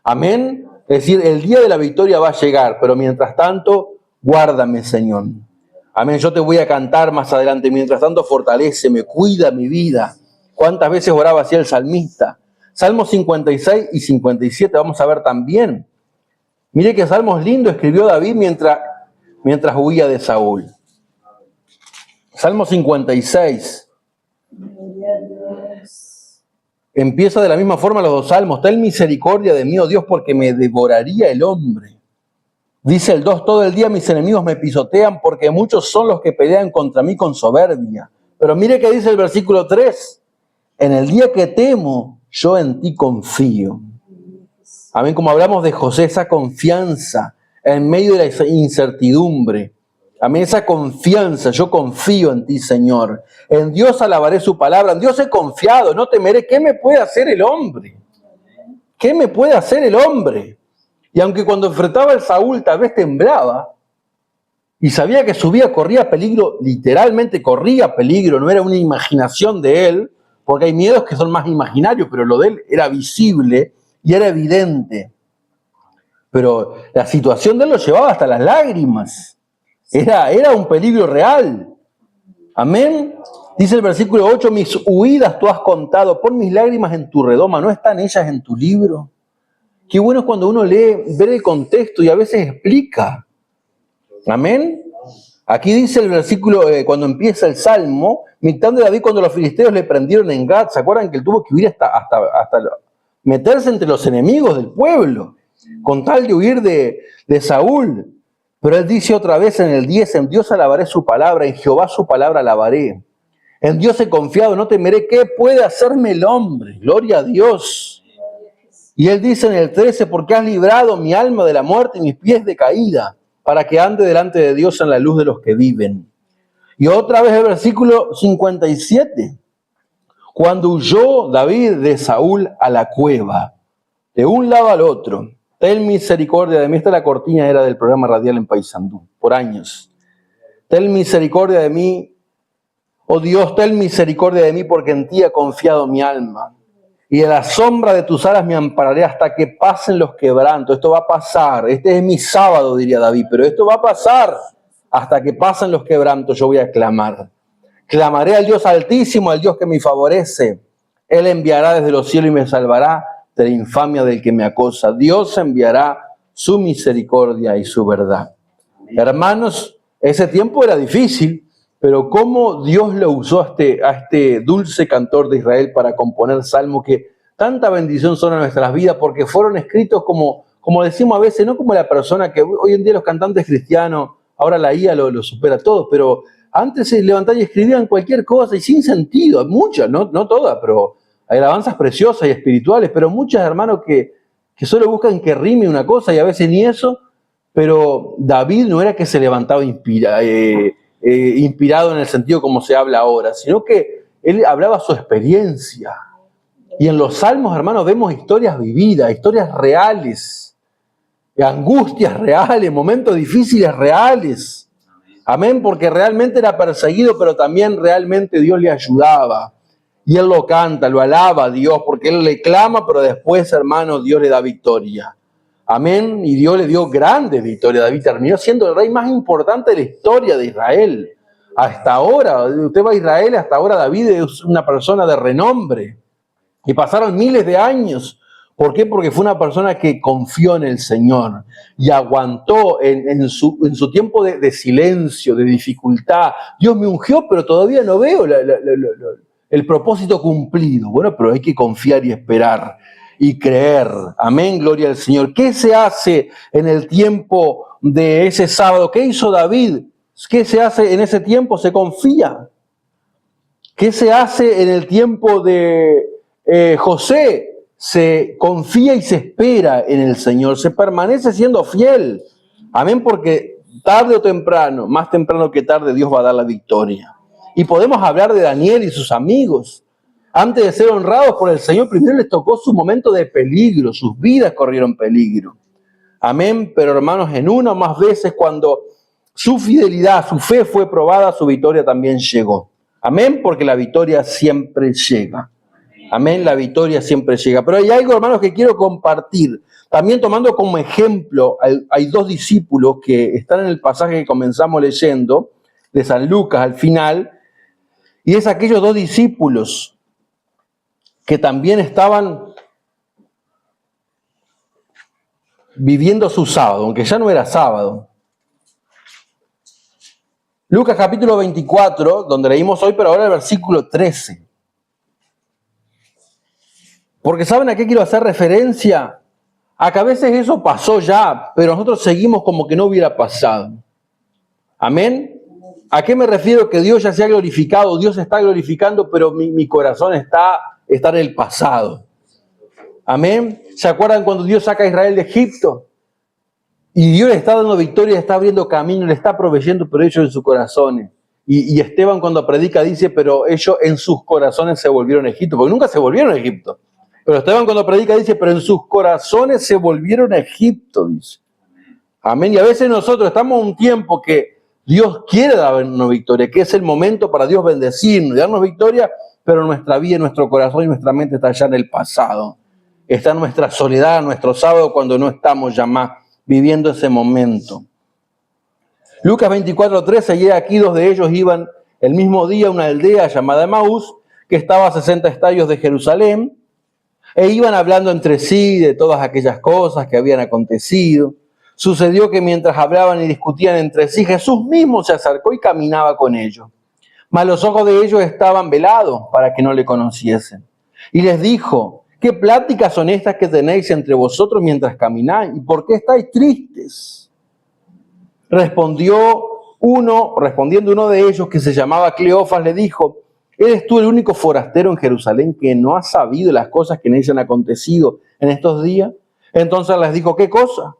A: Amén. Es decir, el día de la victoria va a llegar, pero mientras tanto, guárdame, Señor. Amén. Yo te voy a cantar más adelante. Mientras tanto, fortaléceme, cuida mi vida. ¿Cuántas veces oraba así el salmista? Salmos 56 y 57 vamos a ver también. Mire qué salmos lindos escribió David mientras huía de Saúl. Salmo 56. Empieza de la misma forma los dos salmos. Ten misericordia de mí, oh Dios, porque me devoraría el hombre. Dice el 2, todo el día mis enemigos me pisotean, porque muchos son los que pelean contra mí con soberbia. Pero mire que dice el versículo 3. En el día que temo, yo en ti confío. Amén, como hablamos de José, esa confianza en medio de la incertidumbre. Amén, esa confianza, yo confío en ti, Señor. En Dios alabaré su palabra, en Dios he confiado, no temeré. ¿Qué me puede hacer el hombre? ¿Qué me puede hacer el hombre? Y aunque cuando enfrentaba al Saúl tal vez temblaba y sabía que su vida corría peligro, literalmente corría peligro, no era una imaginación de él, porque hay miedos que son más imaginarios, pero lo de él era visible y era evidente. Pero la situación de él lo llevaba hasta las lágrimas. Era un peligro real. Amén. Dice el versículo 8, mis huidas tú has contado, pon mis lágrimas en tu redoma, ¿no están ellas en tu libro? Qué bueno es cuando uno lee, ver el contexto y a veces explica. Amén. Aquí dice el versículo, cuando empieza el Salmo, mitando David cuando los filisteos le prendieron en Gat. ¿Se acuerdan que él tuvo que huir hasta meterse entre los enemigos del pueblo, con tal de huir de Saúl? Pero él dice otra vez en el 10, en Dios alabaré su palabra, en Jehová su palabra alabaré. En Dios he confiado, no temeré. ¿Qué puede hacerme el hombre? Gloria a Dios. Y él dice en el 13, porque has librado mi alma de la muerte y mis pies de caída, para que ande delante de Dios en la luz de los que viven. Y otra vez el versículo 57, cuando huyó David de Saúl a la cueva, de un lado al otro, ten misericordia de mí. Esta es la cortina, era del programa radial en Paysandú, por años. Ten misericordia de mí, oh Dios, ten misericordia de mí, porque en ti ha confiado mi alma. Y en la sombra de tus alas me ampararé hasta que pasen los quebrantos. Esto va a pasar. Este es mi sábado, diría David, pero esto va a pasar hasta que pasen los quebrantos. Yo voy a clamar. Clamaré al Dios altísimo, al Dios que me favorece. Él enviará desde los cielos y me salvará de la infamia del que me acosa. Dios enviará su misericordia y su verdad. Hermanos, ese tiempo era difícil, pero cómo Dios lo usó a este dulce cantor de Israel para componer salmos que tanta bendición son a nuestras vidas, porque fueron escritos como decimos a veces, no como la persona que hoy en día los cantantes cristianos, ahora la IA lo supera todo, pero antes se levantaban y escribían cualquier cosa y sin sentido, muchas, no todas, pero hay alabanzas preciosas y espirituales, pero muchas, hermanos, que solo buscan que rime una cosa y a veces ni eso. Pero David no era que se levantaba inspirado en el sentido como se habla ahora, sino que él hablaba su experiencia. Y en los salmos, hermanos, vemos historias vividas, historias reales, angustias reales, momentos difíciles reales. Amén, porque realmente era perseguido, pero también realmente Dios le ayudaba. Y él lo canta, lo alaba a Dios, porque él le clama, pero después, hermanos, Dios le da victoria. Amén, y Dios le dio grandes victorias. David terminó siendo el rey más importante de la historia de Israel. Hasta ahora, usted va a Israel, hasta ahora David es una persona de renombre. Y pasaron miles de años. ¿Por qué? Porque fue una persona que confió en el Señor y aguantó en su tiempo de silencio, de dificultad. Dios me ungió, pero todavía no veo el propósito cumplido. Bueno, pero hay que confiar y esperar y creer. Amén, gloria al Señor. ¿Qué se hace en el tiempo de ese sábado? ¿Qué hizo David? ¿Qué se hace en ese tiempo? Se confía. ¿Qué se hace en el tiempo de José? Se confía y se espera en el Señor. Se permanece siendo fiel. Amén, porque tarde o temprano, más temprano que tarde, Dios va a dar la victoria. Y podemos hablar de Daniel y sus amigos. Antes de ser honrados por el Señor, primero les tocó su momento de peligro, sus vidas corrieron peligro. Amén, pero hermanos, en una o más veces cuando su fidelidad, su fe fue probada, su victoria también llegó. Amén, porque la victoria siempre llega. Amén, la victoria siempre llega. Pero hay algo, hermanos, que quiero compartir. También tomando como ejemplo, hay dos discípulos que están en el pasaje que comenzamos leyendo, de San Lucas al final, y es aquellos dos discípulos que también estaban viviendo su sábado, aunque ya no era sábado. Lucas capítulo 24, donde leímos hoy, pero ahora el versículo 13. Porque ¿saben a qué quiero hacer referencia? A que a veces eso pasó ya, pero nosotros seguimos como que no hubiera pasado. Amén. ¿A qué me refiero? Que Dios ya se ha glorificado, Dios se está glorificando, pero mi corazón está en el pasado. Amén. ¿Se acuerdan cuando Dios saca a Israel de Egipto? Y Dios le está dando victoria, le está abriendo camino, le está proveyendo por ellos en sus corazones. Y Esteban cuando predica dice, pero ellos en sus corazones se volvieron a Egipto, porque nunca se volvieron a Egipto. Pero Esteban cuando predica dice, pero en sus corazones se volvieron a Egipto, dice. Amén. Y a veces nosotros estamos en un tiempo que Dios quiere darnos victoria, que es el momento para Dios bendecirnos y darnos victoria, pero nuestra vida, nuestro corazón y nuestra mente está ya en el pasado. Está en nuestra soledad, nuestro sábado, cuando no estamos ya más viviendo ese momento. Lucas 24:13, y aquí 2 de ellos iban el mismo día a una aldea llamada Emaús, que estaba a 60 estadios de Jerusalén, e iban hablando entre sí de todas aquellas cosas que habían acontecido. Sucedió que mientras hablaban y discutían entre sí, Jesús mismo se acercó y caminaba con ellos. Mas los ojos de ellos estaban velados para que no le conociesen. Y les dijo, ¿qué pláticas son estas que tenéis entre vosotros mientras camináis? ¿Y por qué estáis tristes? Respondiendo uno de ellos, que se llamaba Cleofas, le dijo, ¿eres tú el único forastero en Jerusalén que no ha sabido las cosas que en ella han acontecido en estos días? Entonces les dijo, ¿qué cosa?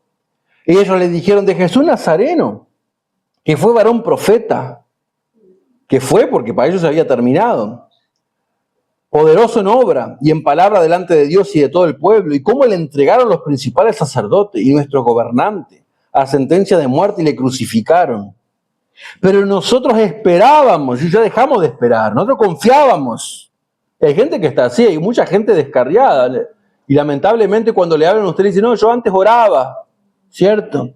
A: Y ellos le dijeron, de Jesús Nazareno, que fue varón profeta, que fue porque para ellos se había terminado, poderoso en obra y en palabra delante de Dios y de todo el pueblo, y cómo le entregaron los principales sacerdotes y nuestros gobernantes a sentencia de muerte y le crucificaron. Pero nosotros esperábamos, y ya dejamos de esperar, nosotros confiábamos. Hay gente que está así, hay mucha gente descarriada, y lamentablemente cuando le hablan a usted, le dicen, no, yo antes oraba, ¿cierto?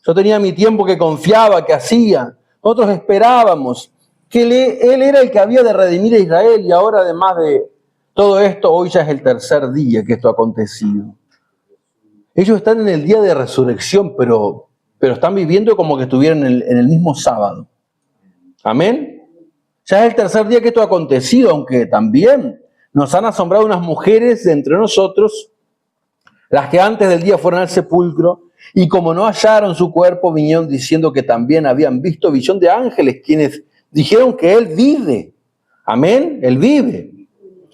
A: Yo tenía mi tiempo que confiaba, que hacía. Nosotros esperábamos que Él era el que había de redimir a Israel, y ahora además de todo esto, hoy ya es el tercer día que esto ha acontecido. Ellos están en el día de resurrección, pero están viviendo como que estuvieran en el mismo sábado. Amén. Ya es el tercer día que esto ha acontecido, aunque también nos han asombrado unas mujeres de entre nosotros, las que antes del día fueron al sepulcro, y como no hallaron su cuerpo, vinieron diciendo que también habían visto visión de ángeles, quienes dijeron que Él vive. Amén, Él vive.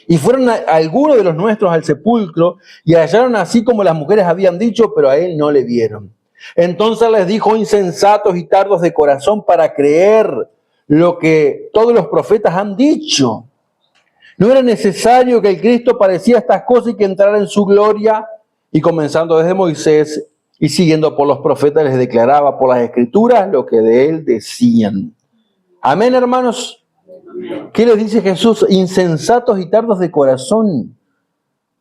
A: Y fueron algunos de los nuestros al sepulcro y hallaron así como las mujeres habían dicho, pero a Él no le vieron. Entonces les dijo, insensatos y tardos de corazón para creer lo que todos los profetas han dicho. ¿No era necesario que el Cristo padeciera estas cosas y que entrara en su gloria? Y comenzando desde Moisés y siguiendo por los profetas, les declaraba por las Escrituras lo que de Él decían. Amén, hermanos. ¿Qué les dice Jesús? Insensatos y tardos de corazón.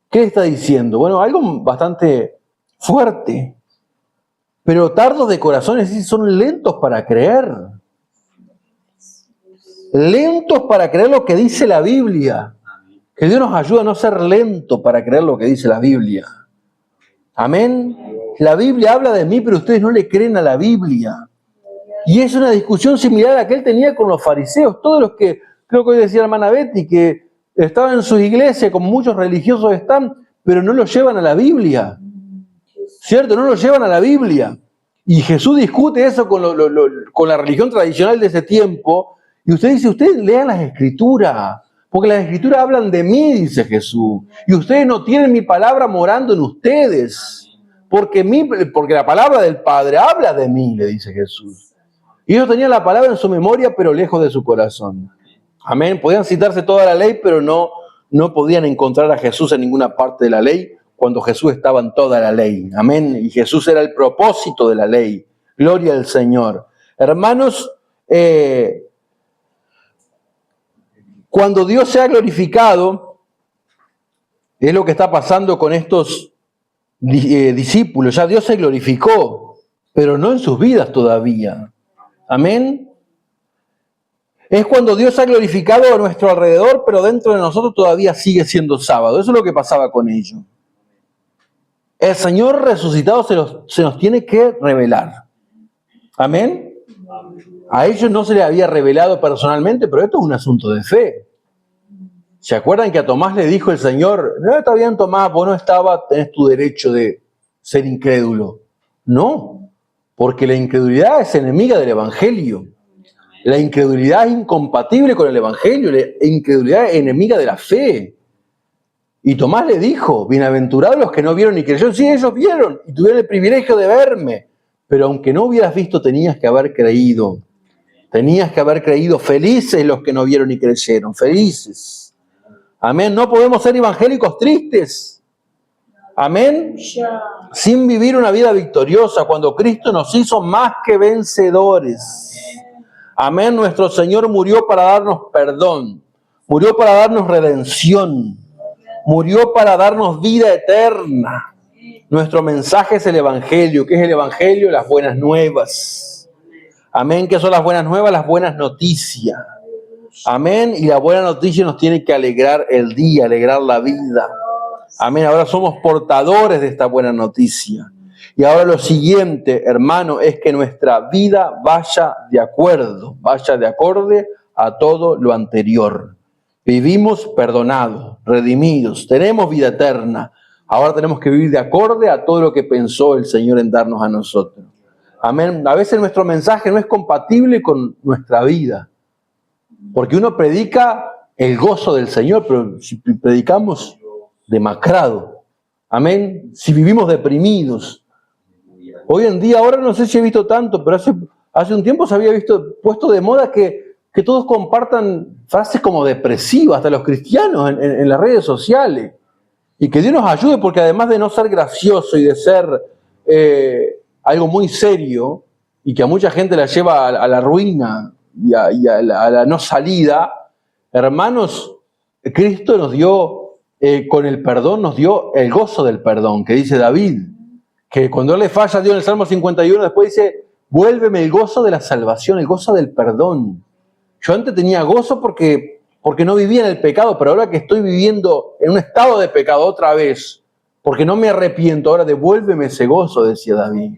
A: ¿Qué le está diciendo? Bueno, algo bastante fuerte. Pero tardos de corazón, es decir, son lentos para creer. Lentos para creer lo que dice la Biblia. Que Dios nos ayude a no ser lentos para creer lo que dice la Biblia. Amén. La Biblia habla de mí, pero ustedes no le creen a la Biblia. Y es una discusión similar a la que él tenía con los fariseos. Todos los que, creo que hoy decía la hermana Betty, que estaban en sus iglesias, como muchos religiosos están, pero no los llevan a la Biblia. ¿Cierto? No los llevan a la Biblia. Y Jesús discute eso con la religión tradicional de ese tiempo. Y usted dice, ustedes lean las Escrituras, porque las Escrituras hablan de mí, dice Jesús. Y ustedes no tienen mi palabra morando en ustedes. Porque la palabra del Padre habla de mí, le dice Jesús. Y ellos tenían la palabra en su memoria, pero lejos de su corazón. Amén. Podían citarse toda la ley, pero no podían encontrar a Jesús en ninguna parte de la ley, cuando Jesús estaba en toda la ley. Amén. Y Jesús era el propósito de la ley. Gloria al Señor. Hermanos, cuando Dios se ha glorificado, es lo que está pasando con estos discípulos. Ya Dios se glorificó, pero no en sus vidas todavía. Amén. Es cuando Dios ha glorificado a nuestro alrededor, pero dentro de nosotros todavía sigue siendo sábado. Eso es lo que pasaba con ellos. El Señor resucitado se nos tiene que revelar. Amén. A ellos no se les había revelado personalmente, pero esto es un asunto de fe. ¿Se acuerdan que a Tomás le dijo el Señor, no, está bien Tomás, vos no tenés tu derecho de ser incrédulo? No, porque la incredulidad es enemiga del Evangelio. La incredulidad es incompatible con el Evangelio, la incredulidad es enemiga de la fe. Y Tomás le dijo, bienaventurados los que no vieron ni creyeron. Sí, ellos vieron y tuvieron el privilegio de verme, Pero aunque no hubieras visto, tenías que haber creído. Tenías que haber creído. Felices los que no vieron y creyeron. Felices. Amén. No podemos ser evangélicos tristes. Amén. Sin vivir una vida victoriosa cuando Cristo nos hizo más que vencedores. Amén. Nuestro Señor murió para darnos perdón. Murió para darnos redención. Murió para darnos vida eterna. Nuestro mensaje es el Evangelio. ¿Qué es el Evangelio? Las buenas nuevas. Amén. ¿Qué son las buenas nuevas? Las buenas noticias. Amén. Y la buena noticia nos tiene que alegrar el día, alegrar la vida. Amén. Ahora somos portadores de esta buena noticia. Y ahora lo siguiente, hermano, es que nuestra vida vaya de acuerdo, vaya de acorde a todo lo anterior. Vivimos perdonados, redimidos, tenemos vida eterna. Ahora tenemos que vivir de acorde a todo lo que pensó el Señor en darnos a nosotros. Amén. A veces nuestro mensaje no es compatible con nuestra vida. Porque uno predica el gozo del Señor, pero si predicamos demacrado. Amén. Si vivimos deprimidos. Hoy en día, ahora no sé si he visto tanto, pero hace un tiempo se había puesto de moda que todos compartan frases como depresivas, hasta los cristianos en las redes sociales. Y que Dios nos ayude, porque además de no ser gracioso y de ser algo muy serio, y que a mucha gente la lleva a la ruina y a la no salida, hermanos, Cristo nos dio, con el perdón, nos dio el gozo del perdón, que dice David, que cuando él le falla a Dios en el Salmo 51, después dice, vuélveme el gozo de la salvación, el gozo del perdón. Yo antes tenía gozo porque no vivía en el pecado, pero ahora que estoy viviendo en un estado de pecado otra vez, porque no me arrepiento, ahora devuélveme ese gozo, decía David.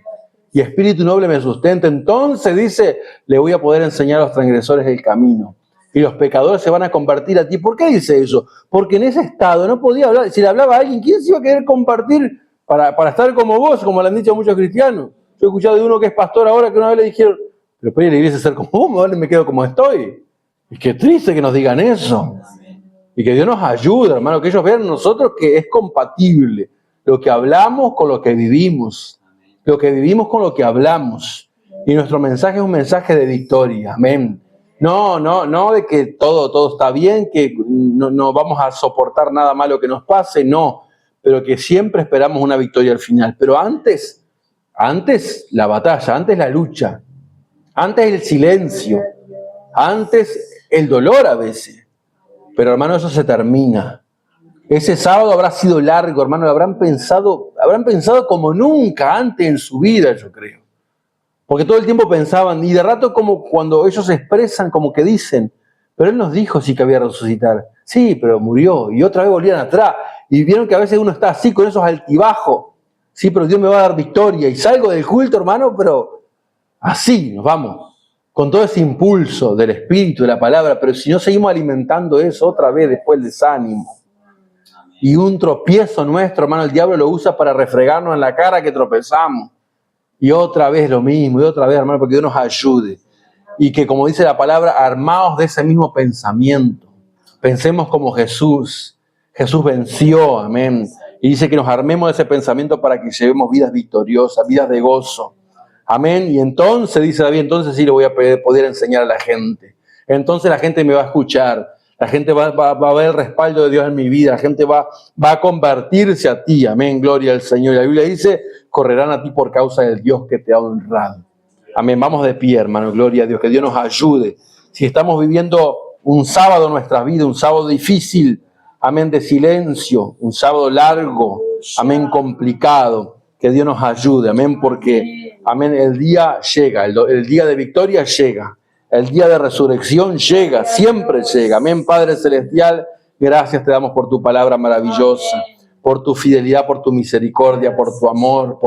A: Y espíritu noble me sustenta. Entonces dice, le voy a poder enseñar a los transgresores el camino. Y los pecadores se van a convertir a ti. ¿Por qué dice eso? Porque en ese estado no podía hablar. Si le hablaba a alguien, ¿quién se iba a querer compartir para estar como vos, como le han dicho a muchos cristianos? Yo he escuchado de uno que es pastor ahora que una vez le dijeron, pero para ir a la iglesia a ser como vos, me quedo como estoy. Y qué triste que nos digan eso. Y que Dios nos ayude, hermano, que ellos vean en nosotros que es compatible lo que hablamos con lo que vivimos. Lo que vivimos con lo que hablamos. Y nuestro mensaje es un mensaje de victoria. Amén. No de que todo está bien, que no vamos a soportar nada malo que nos pase, no. Pero que siempre esperamos una victoria al final. Pero antes la batalla, antes la lucha, antes el silencio, antes el dolor a veces. Pero hermano, eso se termina. Ese sábado habrá sido largo, hermano, habrán pensado como nunca antes en su vida, yo creo. Porque todo el tiempo pensaban, y de rato como cuando ellos se expresan, como que dicen, pero Él nos dijo sí que había que resucitar. Sí, pero murió, y otra vez volvían atrás. Y vieron que a veces uno está así, con esos altibajos. Sí, pero Dios me va a dar victoria. Y salgo del culto, hermano, pero así nos vamos. Con todo ese impulso del Espíritu, de la palabra. Pero si no seguimos alimentando eso, otra vez después el desánimo. Y un tropiezo nuestro, hermano, el diablo lo usa para refregarnos en la cara que tropezamos. Y otra vez lo mismo, y otra vez, hermano, porque Dios nos ayude. Y que, como dice la palabra, armados de ese mismo pensamiento. Pensemos como Jesús. Jesús venció, amén. Y dice que nos armemos de ese pensamiento para que llevemos vidas victoriosas, vidas de gozo. Amén. Y entonces, dice David, entonces sí le voy a poder enseñar a la gente. Entonces la gente me va a escuchar. La gente va a ver el respaldo de Dios en mi vida. La gente va a convertirse a ti. Amén. Gloria al Señor. Y la Biblia dice, correrán a ti por causa del Dios que te ha honrado. Amén. Vamos de pie, hermano. Gloria a Dios. Que Dios nos ayude. Si estamos viviendo un sábado en nuestra vida, un sábado difícil, amén, de silencio, un sábado largo, amén, complicado, que Dios nos ayude, amén, porque, amén, el día llega, el día de victoria llega. El día de resurrección llega, siempre llega. Amén, Padre Celestial, gracias te damos por tu palabra maravillosa, por tu fidelidad, por tu misericordia, por tu amor, por